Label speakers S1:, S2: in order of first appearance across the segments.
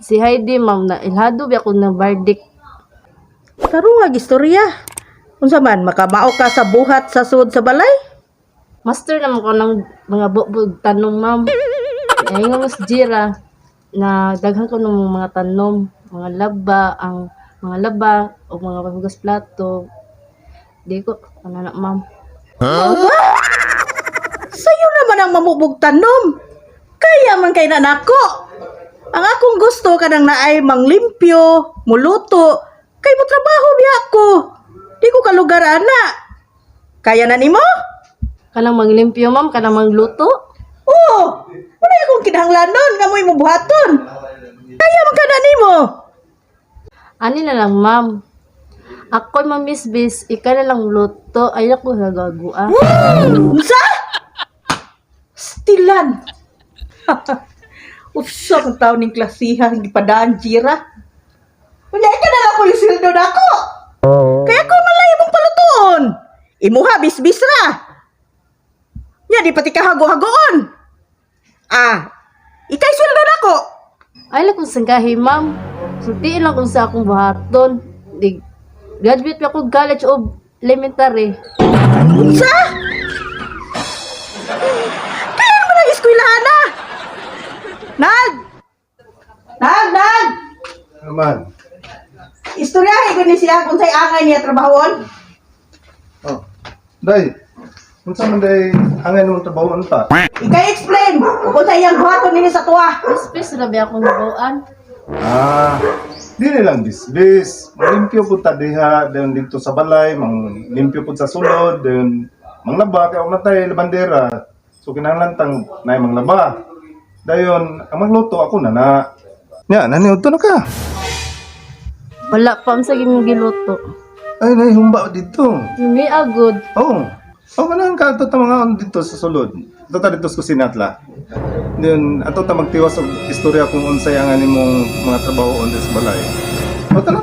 S1: Si Heidi, ma'am, na ilhado ba ako ng verdict.
S2: Karu nga gistorya. Unsa man makamao ka sa buhat sa sud sa balay?
S1: Master naman ko ng mga bubog tanong, ma'am. Ay nga mas Jira, na daghan ko ng mga tanom, mga laba, o mga paghugas plato. Di ko, ano na, ma'am.
S2: Sayo naman ang mamubog tanom. Kaya man kay na nako. Ang akong gusto kanang naay manglimpyo, muluto, kay mo trabaho biya ako. Di ko kalugar ana. Kaya na nimo?
S1: Kanang maglimpyo, ma'am, kanang magluto.
S2: Oo. Wala akong kinahanglanon nga mo'y mubuhaton. Kaya man kana nimo.
S1: Ani na lang, ma'am. Ako'y mamisbis, ika na lang luto, ay ako nagagua.
S2: Unsa? Stilan. Ufsa kung tao ning klasiha hindi padaan Jira. Unya ka na lang ko yung sildo nako. Kaya ko malay mong palutuon. Imuha bisbis ra. Nya di pati kahago-hagoon. Ikay sildo nako.
S1: Ay lang kung sanggahi, ma'am. Sultiin lang kung sa akong buhaton. Di, graduate pa ako college of elementary.
S2: Unsa? Kaya naman ang eskwelahan na. Nag!
S3: Naman.
S2: Istoryahin ko ni siya kung sa'y angay niya trabahon.
S3: Oh. Day. Unsa man day angay nung trabaho ta?
S2: Ikay explain kung sa'y iyang buhaton nini sa tuwa.
S1: Bis na ba akong nabawaan?
S3: Di nilang bisbis. Manglimpyo po ta diha, then dito sa balay, manglimpyo po sa sulod, then manglaba, kaya umatay labandera. So kinahanglan tang nay manglaba. Dayon, ang magluto ako na. Nya, naniud to na ka.
S1: Wala pa sa gimong giluto.
S3: Ay, nay humba dito.
S1: Hindi agod.
S3: Oo. Kanang ka ato ta mga dito sa sulod. Ato ta dito sa kusina atla. Then ato ta magtiwas og istorya kung unsay ang animong mga trabaho on sa balay. O tara.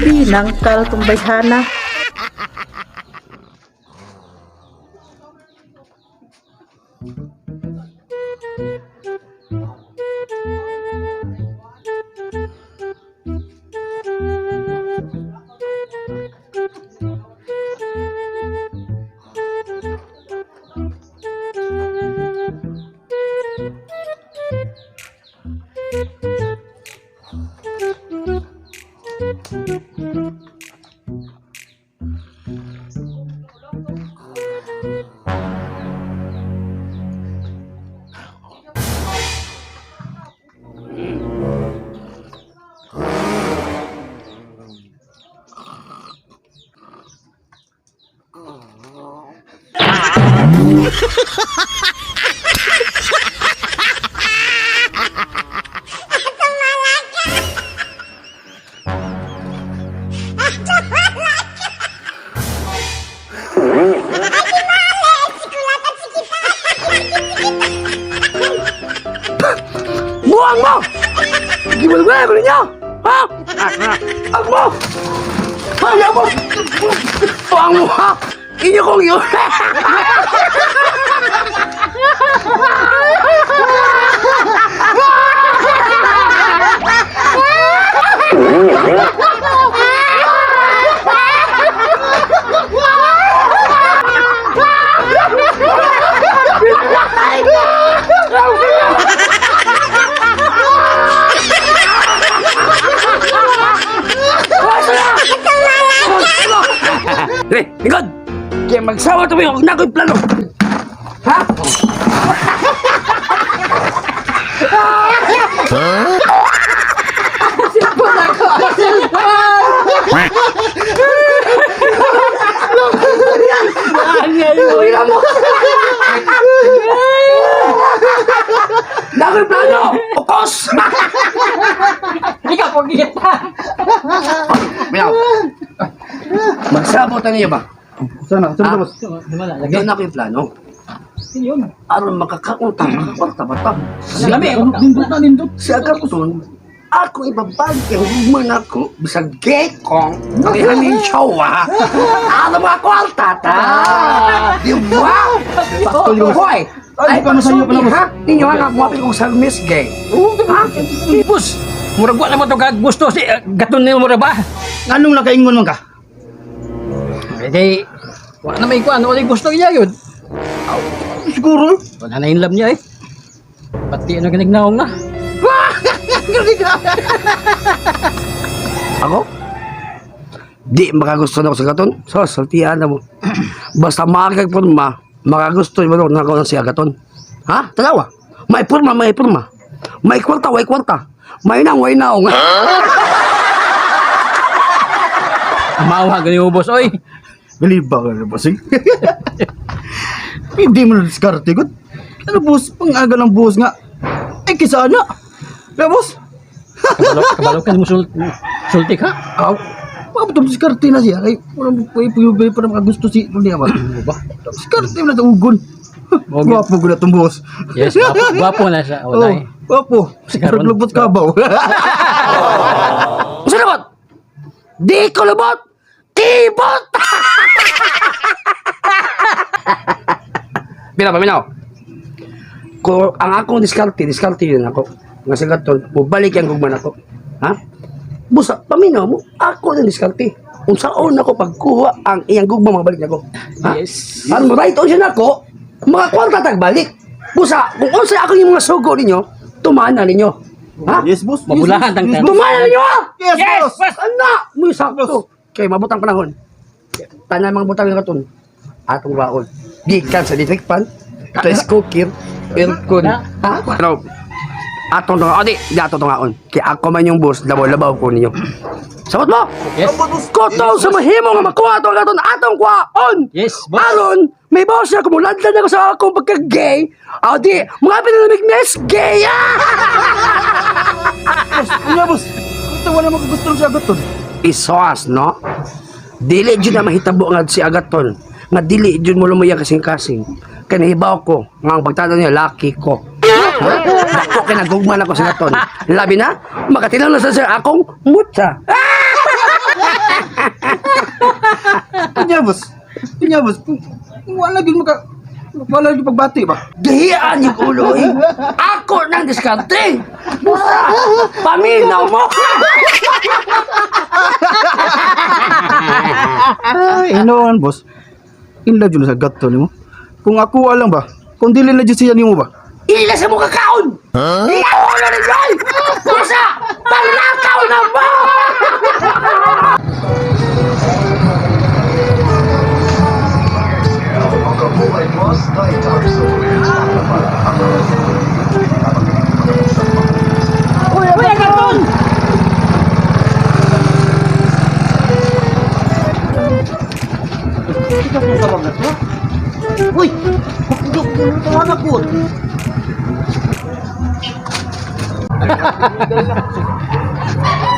S2: Binangkal kong bayhana.
S4: Buang mo! Gimana gue belinya? Hah? Aku mau! Ayo mo! Buang mo! Ini kong yun! Ikot! Kaya magsawa ito yung nako'y plano! Ha?
S2: Sipon ako!
S4: Uwi mo! Nako'y plano! Ukos!
S2: Hindi ka pagkita!
S4: Minaw! Magsabot na niyo ba?
S3: Sana,
S4: Doon ako yung plano. Aron makakautang, makapagtabata.
S2: Lami, nindot na nindot.
S4: Si Agar ko son, ako ibabalik ang human ako bisag gay kong kalihanin showa. Ano ba ako ang tata? Di ba? Hoy! Ay, pagsubi ha? Ninyo nga kumapit kong sa Miss Gay. Ha?
S5: Bus, murag wa naman to ka gusto si gaton nimo mura ba?
S6: Anong nakaingon man ka?
S5: Kay wa na may kuan, wala gusto iya yun.
S6: Siguro.
S5: Wala na in love niya eh. Pati ano ginignaong na.
S4: Ako? Di makagusto na ako sa gaton. So, saltihan na mo. Basta makakagpurma, makagusto mo na ako ng si Agaton. Ha? Talawa? May purma, may purma. May kwarta, may kwarta. May nang, may naong.
S5: Amawa gani mo boss oy.
S6: Galiba ka na, bossing. Hindi mo na diskarte, God. Ano, boss? Pangaga ng boss nga. Ay, kisa na. Ya, boss.
S5: Kabalo ka mo sulti ka.
S6: Aw. Mabutong diskarte na siya. Ay, walang puyubay para makagusto si Lunia ba?
S5: Ba?
S6: Diskarte mo na ito, ugon. Gwapo ko na itong boss.
S5: Yes, gwapo na siya. Wala eh.
S6: Gwapo.
S5: Sigaron.
S6: Pero lubot ka ba?
S4: Gusto lubot? Di ko lubot! Kibot! Paminaw. Kung ang akong diskarte yun ako. Nga sa gaton, bubalik yung gugman ako. Ha? Busa, paminaw mo, ako ng diskarte. Kung saan ako pagkuha ang iyang gugma, mabalik na ako. Ha?
S5: Yes.
S4: Ang right on siya na ako, mga kwarta tagbalik. Busa, kung unsa ako yung mga sugo ninyo, tumana ninyo. Ha?
S6: Yes, boss.
S5: Mabulahan tang tan.
S4: Tumana ninyo!
S6: Yes, boss.
S4: Anak! Muy sakto. Kay mabutang panahon. Tanan mga butang ng katon. Atong baon. Gikan sa district pan. Tres cooker. Aircon. Ha? Pero atong tong adi, di atong tongaon. Kay ako man yung boss, labaw-labaw ko ninyo. Sabot mo?
S5: Yes.
S4: Koto sa mahimo nga makuha to katon atong kwaon.
S5: Yes, boss.
S4: Aron, may boss na kumuladlan ako sa akong pagka-gay. Adi, mga pinalamig na gay.
S6: Iya, boss. Ito wala makagusto sa Agaton.
S4: Isos, no? Dili dyan na mahitabo nga si Agaton. Nga dili dyan mo lumaya kasing-kasing. Kaya nahibaw ko, nga ang pagtatan niya, laki ko. Ako kinagugman ako sa Agaton. Labi na, makatilang na sa akong mutsa.
S6: Iya, boss. Iya, boss. Kung wala lagi pagbati ba?
S4: Dihiyaan yung ulo eh. Ako nang diskarte. Busa, paminaw mo.
S6: Ay, inoon, boss. In love yun sa Agaton mo. Kung ako alam ba, kung dili na dyan siya ni mo ba?
S4: Ila sa mukha kaon. Iyaw na rin yun. Busa, panglakaw na mo.
S2: Uy, Agaton! Uy! Ito anak ko!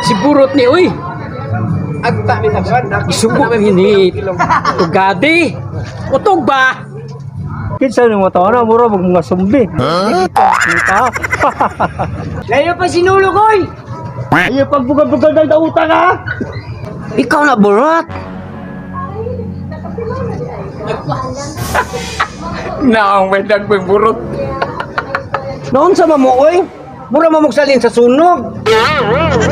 S5: Si burot ni uy. Agta ni tagan. Isugo man hini. Tugadi. Utog ba?
S6: Kinsa ni mo tawana mo ra mga sumbi.
S2: Layo pa sinulog, oy!
S6: Ay pagbugal-bugal dal da utang ha.
S4: Ikaw na burot.
S5: Naong may dagbang burot.
S2: Noon sa mamuoy, mura mamugsalin sa sunog.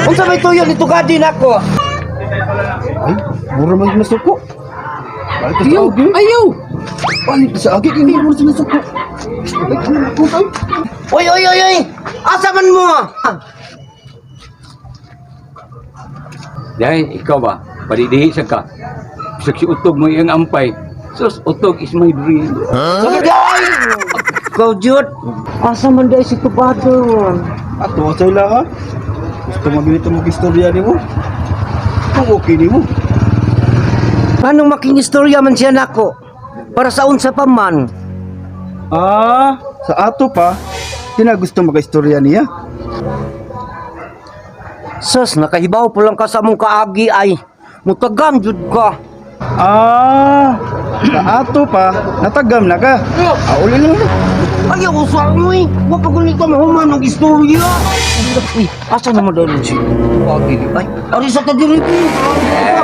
S2: Kung sa may tuyo, nitugadi na ko.
S6: Ay, mura man nasuko. Balik sa
S5: Ayaw.
S6: agi.
S5: Ayaw.
S6: Balik sa agi kini mo sinasuko. Ay, ano ko tayo?
S2: Oy! Asa man mo?
S7: Dahil ikaw ba, padidihi siya ka. Saksi utog mo iyang ampay. Sus, utog is my dream.
S2: Ikaw, Jud. Asa man dahil si Tubado?
S6: Ato sa ila ha. Gusto mo ganito mag-istorya ni mo? Kung okay ni mo.
S2: Anong making istorya man siya nako? Para sa unsa pa man?
S6: Ah, sa ato pa, gusto mag-istorya niya.
S2: Sus, nakahibaw po lang ka sa mong kaagi ay. Mutagam, Jud ka.
S6: Ah, sa ato pa, natagam na ka. Uli lang.
S8: Ayaw ko sa ano eh. Huwag pa kulit ka mahuman ng istorya. Uy, asa naman daw nun si Wagi? Ay, ari sa kadiri ko.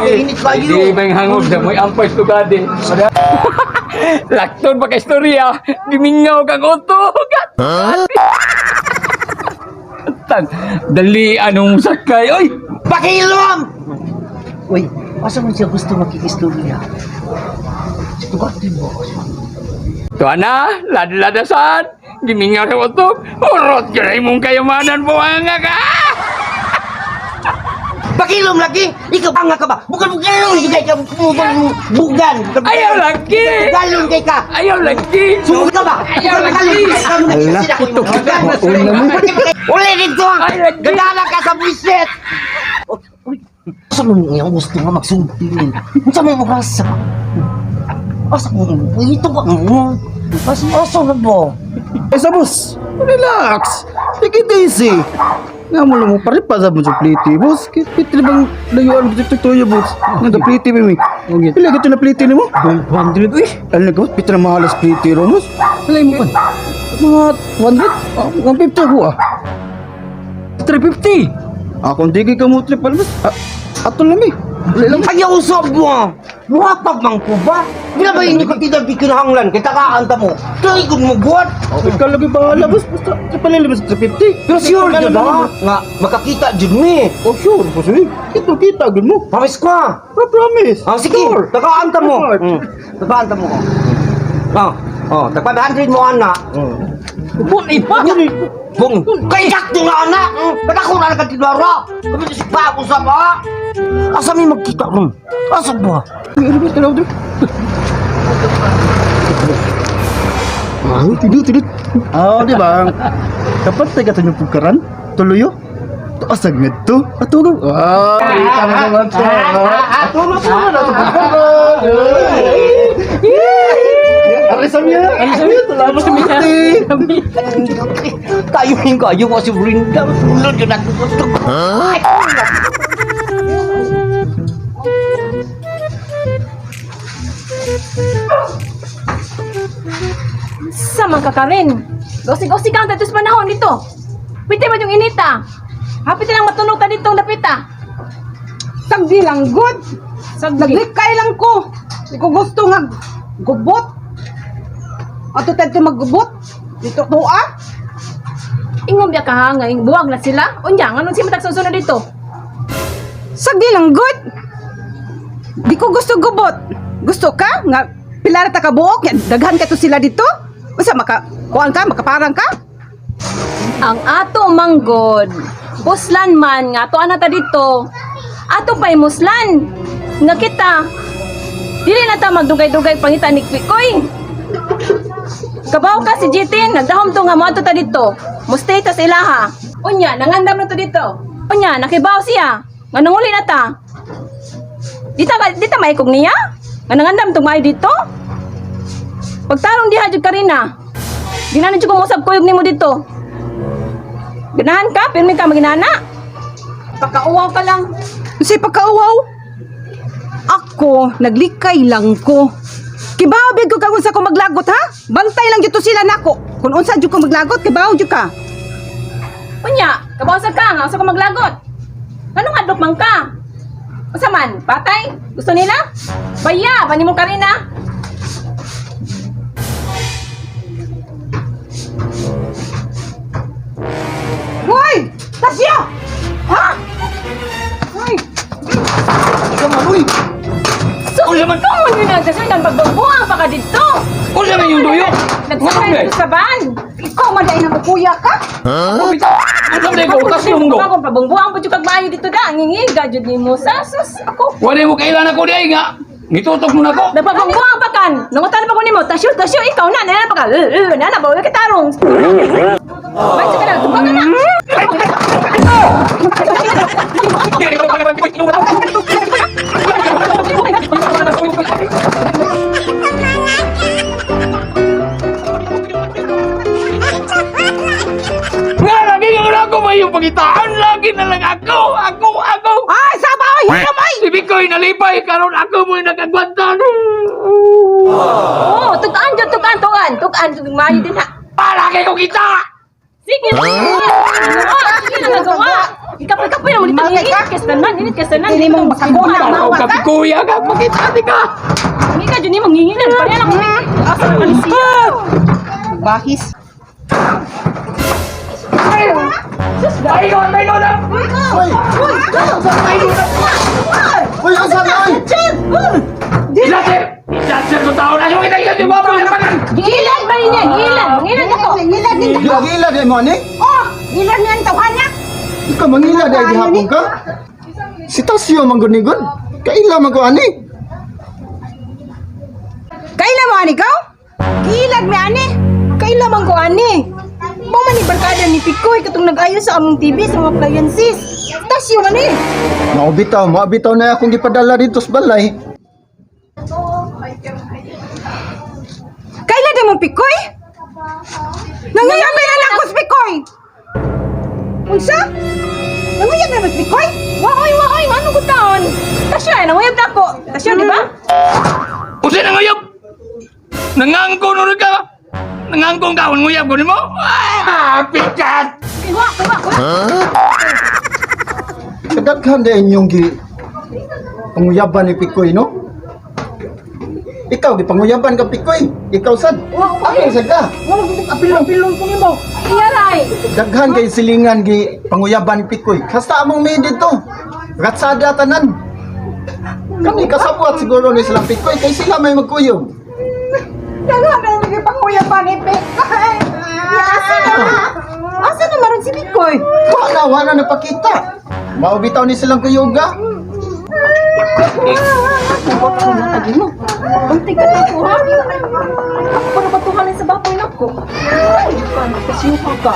S8: Init kayo.
S7: Di ba yung hangog na mo'y ampay tugade? Lakton pa ka istorya, gimingaw kang utog. Tang, dali anong sakay, oy!
S8: Pakilom! Uy, asa man siya gusto makikistorya? Tugatin mo.
S7: Tuwa na, lada-ladasan, gimingaw kang utog, urot ka na imong kayamanan po nga ka!
S8: Pakilom lagi! Ikaw nga ka ba? Bukan-bukan kay ka bugan.
S7: Ayaw lagi!
S8: Galon kay ka!
S7: Ayaw lagi!
S8: Sumugod ka ba?
S7: Ayaw lagi!
S8: Uli dito!
S7: Ay, lagi!
S8: Gadala ka sa buwisit! Uy, asa mo nga gusto nga magsumpilin? Asa mo rasa? Asa mo? Ito ba mo? Asa na ba?
S6: Esa boss, relax. Take it easy. Nga mo lang mo paripa sa mo sa pliti, boss. Kitri bang layuan mo sa tuyo, boss. Nga pliti ba mi? Pila gito na pliti ni mo? 100, uy. Ano na gawat? Pitra mahalas pliti ro, boss. Alay mo pa. Mga 100? 150 ko ah.
S7: 350!
S6: Akong di ka mo trip, boss. Ato lang eh. Wala lang.
S8: Ayaw usap mo! Muhatag mang po ba? Bila ba hindi ko tidak bikinahanglan? Kita kaanta mo. Tuigod mo buwan!
S6: Ikaw lagi bahala, boss. Basta kapalala mo sa 350.
S8: Pero sure ka ba? Nga, makakita dyan mi.
S6: Oh, sure, boss. Kita, agad mo.
S8: Promise ko ah.
S6: Promise.
S8: Ah, sige,
S6: Sure.
S8: nakaanta mo.
S6: Sure.
S8: Nakaanta mo. Tagpa 100 mo anak.
S7: Bun, ipa!
S8: Bung, kay sakto nga anak. Nagkakura na ka tinara. Kami na si Papo sa ba? Asa may magkita ron? Asa ba?
S6: Ano ba talaw doon? Tidot. Di ba? Dapat tayo ka pagkaran? Tuloyo? Asag nga to? Atulog? Tama naman to. Atulog naman. Alisam niya. Salamat sa mga.
S8: Kayo ko si Brinda. Tulad yun at gusto ko.
S1: Sama ka Karen. Gosig-gosig ka ang tatos panahon dito. Pwede ba yung inita? Hapit lang matunog ka dito dapita.
S2: Sagdi lang, good. Naglikay lang ko. Di ko gusto nga gubot. Ato tayo maggubot. Dito to ah.
S1: Ingom biya ka ha, ngayon buwag na sila. Unya, anong si matag susunod dito?
S2: Sagdi lang, good. Di ko gusto gubot. Gusto ka? Nga, pilara ta ka buok. Daghan ka to sila dito. Basta kuhaan ka, makaparang ka.
S1: Ang ato manggod. Puslan man nga ato anata dito. Ato pa'y muslan. Nga kita. Dili na ta magdugay-dugay pangitan ni Kwikoy. Kabaw ka si Jitin, nagdahom to nga mo ato ta dito. Mustay ta sa ilaha. Unya, nangandam na to dito. Unya, nakibaw siya. Nga nanguli na ta. Dita maikog niya? Nga nangandam to maayo dito? Pagtarong diha jud Karina. Di na jud kumusab kuyog nimo dito. Ganahan ka, pirmi ka maginana. Pakauwaw ka lang.
S2: Kasi pagkauwaw, ako, naglikay lang ko. Kibawabig ko kung unsa ko maglagot ha? Bantay lang dito sila nako. Kung unsa jud ko maglagot, kibaw jud ka.
S1: Unya, kabawsa ka nga, usa ka maglagot. Anong adlok man ka? Usa man, patay? Gusto nila? Baya, bani mo Karina.
S2: Hoy! Tasya! Ha? Hoy!
S1: So, naman ka mo nyo nagsasalan pagbabuang pa ka dito.
S7: Kung naman yung duyo!
S1: Nagsasay dito sa van.
S2: Ikaw maday na kuya ka?
S7: Ano sabi ko? Utas yung mundo!
S1: Kung pabungbuang pa dyan kagbayo dito da. Ngingiga dyan ni mo. Sus, ako.
S7: Wala mo kailan ako di ay nga! Nitutok mo na ko!
S1: Napabungbuang pa kan. Nangutan pa ko ni mo. Tasyo, ikaw na. Nana pa ka. Nana ba? Huwag kitarong. Ba't ka na? Tupag ka na.
S7: Nga lagi nga ako may yung pagitaan! Lagi na lang ako!
S2: Ay, sabay! Hinamay!
S7: Si Bikoy nalipay karon ako mo'y nagagwantan!
S1: Oo, tugaan dyan, tugaan. Tugaan, mayo din ha.
S7: lagi ko kita!
S1: Sige na! Sige na nagawa! Ikapoy-kapoy naman dito. Init ka sanan. Hindi mong makaguna.
S7: Ikaw ka, kuya ka, makita ka!
S1: Hindi ka dyan yung manginginan. Pareha lang kami. Asa ka ni siya?
S2: Bahis.
S7: Ayun na!
S6: Uy, ang sana ay!
S7: Ilaser! Ilaser ko tao na yung kita yung mga pangalaman!
S1: Gilad ba niya? Gilad. Gilad ako.
S2: Ngilad din.
S6: Gilagilad ay mo ani?
S2: Oh, ngilad niyan tawanak.
S6: Ikaw mangilad ay gihapon ka? Si Tasyo manggunigon. Kaila man ko ani?
S2: Kaila mo ani ka? Ngilad mi ani. Kaila man ko ani. Mo man ni barkada ni Pikoy katong nag-ayo sa among TV sa mga appliances. Tasyo man eh.
S6: Maubitaw na akong gipadala dito sa balay.
S2: Kaila di mo Pikoy? Nanguyab na lang ko sa Pikoy. Unsa? Nanguyab na ba sa Pikoy?
S1: Waoy. Ano ko taon? Tasyo ay nanguyab na ako. Tasyo, di ba?
S7: Usin na nguyab! Nangangko nun ka! Nangangkong ka, nguyab ko ni mo? Ah, pikat!
S1: Kuha.
S6: Kadaghan din inyong panguyaban ni Pikoy, no? Ikaw, di panguyaban ka Pikoy. Ikaw sad. Ako sad ka.
S2: Wala gid apilon ko nimo.
S1: Iyaray.
S6: Daghan kay silingan gi panguyaban ni Pikoy. Kasta among may dito. Ratsada tanan. Kami kasabwat siguro ni silang Pikoy kay sila may magkuyog.
S2: Daghan na lagi panguyaban ni Pikoy. Asa na maron si Pikoy?
S6: Wala napakita. Maubitaw ni silang kuyoga.
S1: Bunti ka na ko, ha? Ako pa napatuhalin sa baboy na ko. Kasiyupa ka.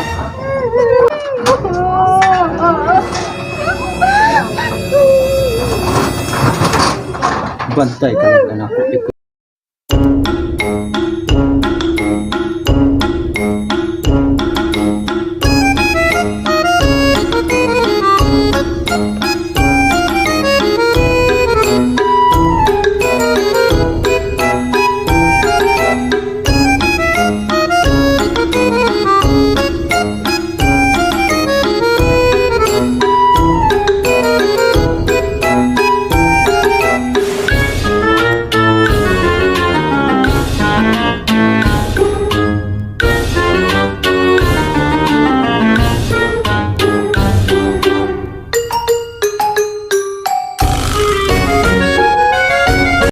S6: Bantay ka lang anak ko Pikoy.